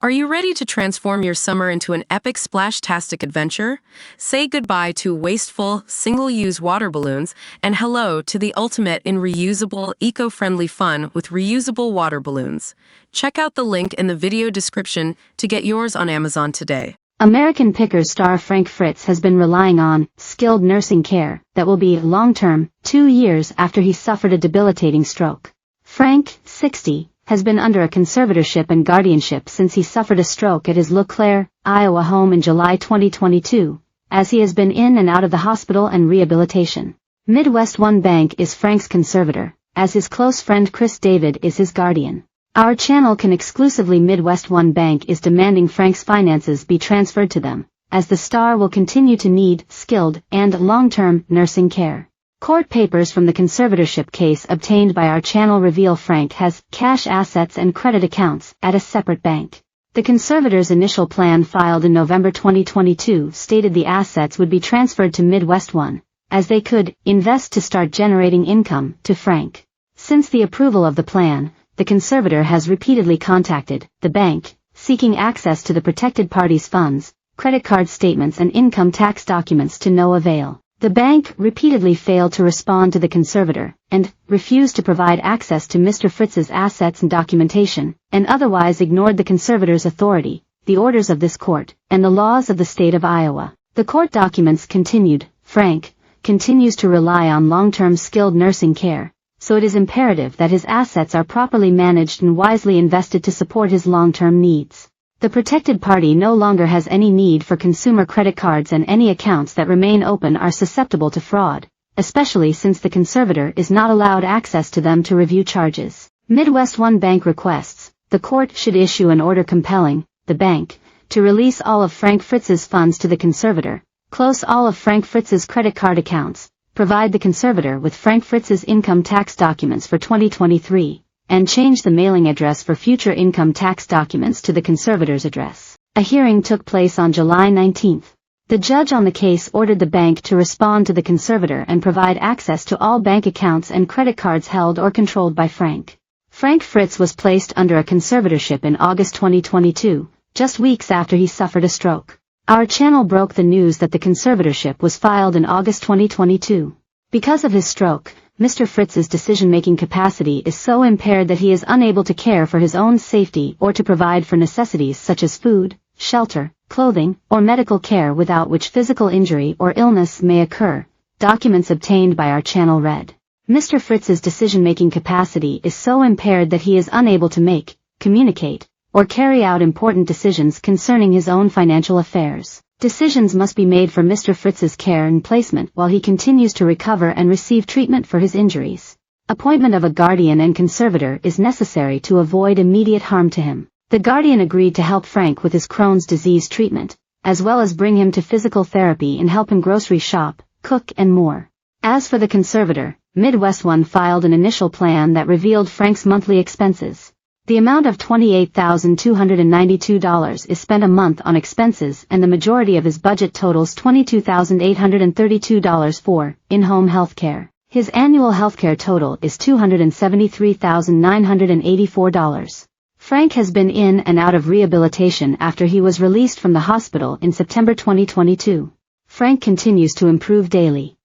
Are you ready to transform your summer into an epic splash-tastic adventure? Say goodbye to wasteful, single-use water balloons and hello to the ultimate in reusable, eco-friendly fun with reusable water balloons. Check out the link in the video description to get yours on Amazon today. American Pickers star Fritz has been relying on skilled nursing care that will be long-term, 2 years after he suffered a debilitating stroke. Frank, 60, has been under a conservatorship and guardianship since he suffered a stroke at his LeClaire, Iowa home in July 2022, as he has been in and out of the hospital and rehabilitation. Midwest One Bank is Frank's conservator, as his close friend Chris David is his guardian. Our channel can exclusively Midwest One Bank is demanding Frank's finances be transferred to them, as the star will continue to need skilled and long-term nursing care. Court papers from the conservatorship case obtained by our channel reveal Frank has cash assets and credit accounts at a separate bank. The conservator's initial plan filed in November 2022 stated the assets would be transferred to Midwest One, as they could invest to start generating income to Frank. Since the approval of the plan, the conservator has repeatedly contacted the bank, seeking access to the protected party's funds, credit card statements and income tax documents to no avail. The bank repeatedly failed to respond to the conservator, and refused to provide access to Mr. Fritz's assets and documentation, and otherwise ignored the conservator's authority, the orders of this court, and the laws of the state of Iowa. The court documents continued, Frank continues to rely on long-term skilled nursing care, so it is imperative that his assets are properly managed and wisely invested to support his long-term needs. The protected party no longer has any need for consumer credit cards and any accounts that remain open are susceptible to fraud, especially since the conservator is not allowed access to them to review charges. Midwest One Bank requests the court should issue an order compelling the bank to release all of Frank Fritz's funds to the conservator, close all of Frank Fritz's credit card accounts, provide the conservator with Frank Fritz's income tax documents for 2023, and change the mailing address for future income tax documents to the conservator's address. A hearing took place on July 19. The judge on the case ordered the bank to respond to the conservator and provide access to all bank accounts and credit cards held or controlled by Frank. Frank Fritz was placed under a conservatorship in August 2022, just weeks after he suffered a stroke. Our channel broke the news that the conservatorship was filed in August 2022. Because of his stroke, Mr. Fritz's decision-making capacity is so impaired that he is unable to care for his own safety or to provide for necessities such as food, shelter, clothing, or medical care without which physical injury or illness may occur, documents obtained by our channel read. Mr. Fritz's decision-making capacity is so impaired that he is unable to make, communicate, or carry out important decisions concerning his own financial affairs. Decisions must be made for Mr. Fritz's care and placement while he continues to recover and receive treatment for his injuries. Appointment of a guardian and conservator is necessary to avoid immediate harm to him. The guardian agreed to help Frank with his Crohn's disease treatment, as well as bring him to physical therapy and help him grocery shop, cook and more. As for the conservator, Midwest One filed an initial plan that revealed Frank's monthly expenses. The amount of $28,292 is spent a month on expenses and the majority of his budget totals $22,832 for in-home health care. His annual healthcare total is $273,984. Frank has been in and out of rehabilitation after he was released from the hospital in September 2022. Frank continues to improve daily.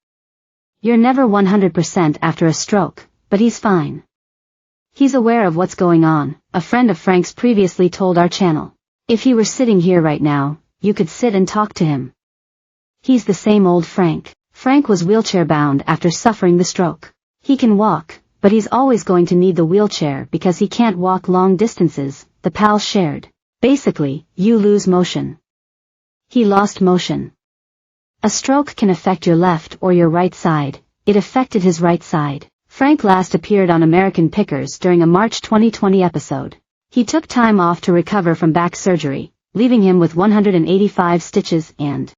You're never 100% after a stroke, but he's fine. He's aware of what's going on, a friend of Frank's previously told our channel. If he were sitting here right now, you could sit and talk to him. He's the same old Frank. Frank was wheelchair-bound after suffering the stroke. He can walk, but he's always going to need the wheelchair because he can't walk long distances, the pals shared. Basically, you lose motion. He lost motion. A stroke can affect your left or your right side. It affected his right side. Frank last appeared on American Pickers during a March 2020 episode. He took time off to recover from back surgery, leaving him with 185 stitches and